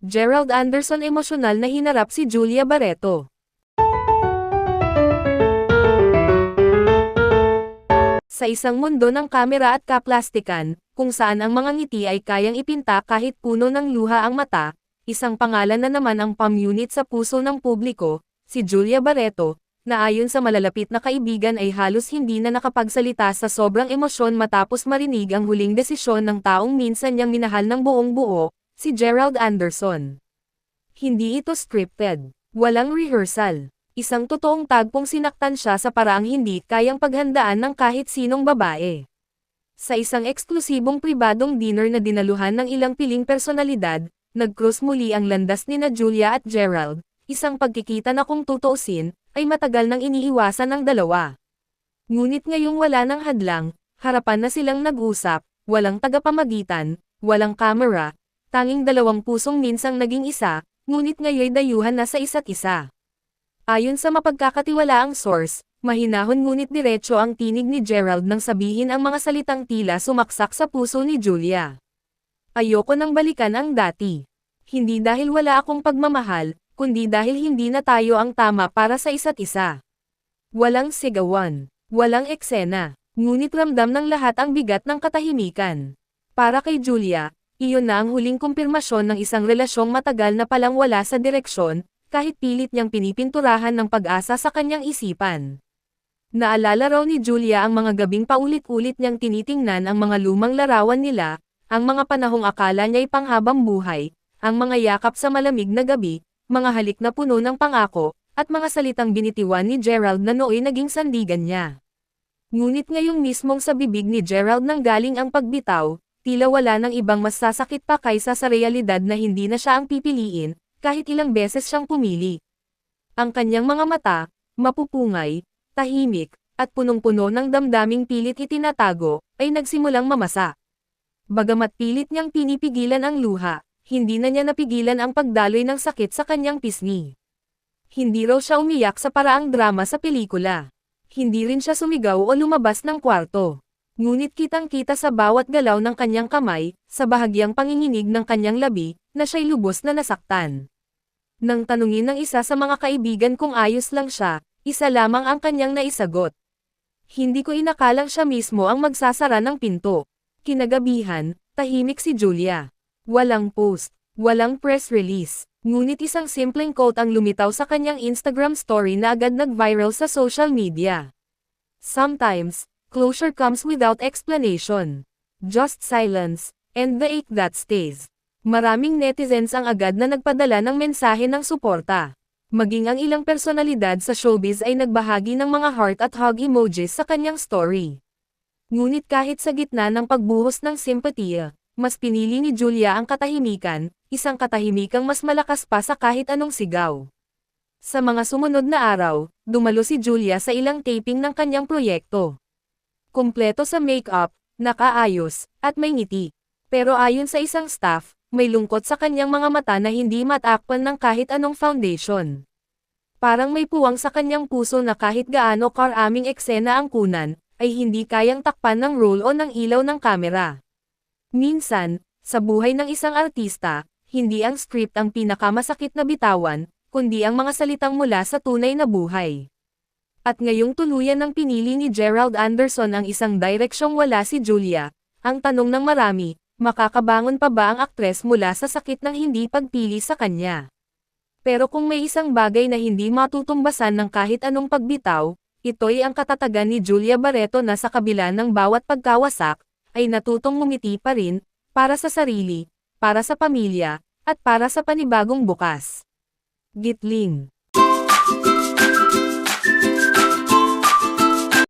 Gerald Anderson emosyonal na hinarap si Julia Barreto. Sa isang mundo ng kamera at kaplastikan, kung saan ang mga ngiti ay kayang ipinta kahit puno ng luha ang mata, isang pangalan na naman ang pamunit sa puso ng publiko, si Julia Barreto, na ayon sa malalapit na kaibigan ay halos hindi na nakapagsalita sa sobrang emosyon matapos marinig ang huling desisyon ng taong minsan niyang minahal ng buong buo, si Gerald Anderson. Hindi ito scripted. Walang rehearsal. Isang totoong tagpong sinaktan siya sa paraang hindi kayang paghandaan ng kahit sinong babae. Sa isang eksklusibong pribadong dinner na dinaluhan ng ilang piling personalidad, nag-cross muli ang landas nina Julia at Gerald, isang pagkikita na kung tutuusin, ay matagal nang iniiwasan ng dalawa. Ngunit ngayong wala ng hadlang, harapan na silang nag-usap, walang tagapamagitan, walang kamera, tanging dalawang pusong minsang naging isa, ngunit ngayoy dayuhan na sa isa't isa. Ayon sa mapagkakatiwalaang source, mahinahon ngunit diretso ang tinig ni Gerald nang sabihin ang mga salitang tila sumaksak sa puso ni Julia. Ayoko nang balikan ang dati. Hindi dahil wala akong pagmamahal, kundi dahil hindi na tayo ang tama para sa isa't isa. Walang sigawan, walang eksena, ngunit ramdam ng lahat ang bigat ng katahimikan. Para kay Julia, iyon na ang huling kumpirmasyon ng isang relasyong matagal na palang wala sa direksyon, kahit pilit niyang pinipinturahan ng pag-asa sa kanyang isipan. Naalala raw ni Julia ang mga gabing paulit-ulit niyang tinitingnan ang mga lumang larawan nila, ang mga panahong akala niya'y panghabang buhay, ang mga yakap sa malamig na gabi, mga halik na puno ng pangako, at mga salitang binitiwan ni Gerald na nooy naging sandigan niya. Ngunit ngayong mismong sa bibig ni Gerald nanggaling ang pagbitaw, tila wala nang ibang mas sasakit pa kaysa sa realidad na hindi na siya ang pipiliin, kahit ilang beses siyang pumili. Ang kanyang mga mata, mapupungay, tahimik, at punong-puno ng damdaming pilit itinatago, ay nagsimulang mamasa. Bagamat pilit niyang pinipigilan ang luha, hindi na niya napigilan ang pagdaloy ng sakit sa kanyang pisngi. Hindi raw siya umiyak sa paraang drama sa pelikula. Hindi rin siya sumigaw o lumabas ng kwarto. Ngunit kitang-kita sa bawat galaw ng kanyang kamay, sa bahagyang panginginig ng kanyang labi, na siya'y lubos na nasaktan. Nang tanungin ng isa sa mga kaibigan kung ayos lang siya, isa lamang ang kanyang naisagot. Hindi ko inakalang siya mismo ang magsasara ng pinto. Kinagabihan, tahimik si Julia. Walang post, walang press release, ngunit isang simpleng quote ang lumitaw sa kanyang Instagram story na agad nag-viral sa social media. Sometimes, closure comes without explanation. Just silence, and the ache that stays. Maraming netizens ang agad na nagpadala ng mensahe ng suporta. Maging ang ilang personalidad sa showbiz ay nagbahagi ng mga heart at hug emojis sa kanyang story. Ngunit kahit sa gitna ng pagbuhos ng simpatiya, mas pinili ni Julia ang katahimikan, isang katahimikang mas malakas pa sa kahit anong sigaw. Sa mga sumunod na araw, dumalo si Julia sa ilang taping ng kanyang proyekto. Kumpleto sa make-up, nakaayos, at may ngiti. Pero ayon sa isang staff, may lungkot sa kanyang mga mata na hindi matakpan ng kahit anong foundation. Parang may puwang sa kanyang puso na kahit gaano karaming eksena ang kunan, ay hindi kayang takpan ng roll o ng ilaw ng kamera. Minsan, sa buhay ng isang artista, hindi ang script ang pinakamasakit na bitawan, kundi ang mga salitang mula sa tunay na buhay. At ngayong tuluyan ng pinili ni Gerald Anderson ang isang direksyong wala si Julia, ang tanong ng marami, makakabangon pa ba ang aktres mula sa sakit ng hindi pagpili sa kanya? Pero kung may isang bagay na hindi matutumbasan ng kahit anong pagbitaw, ito'y ang katatagan ni Julia Barreto na sa kabila ng bawat pagkawasak, ay natutong ngumiti pa rin, para sa sarili, para sa pamilya, at para sa panibagong bukas. Gitling.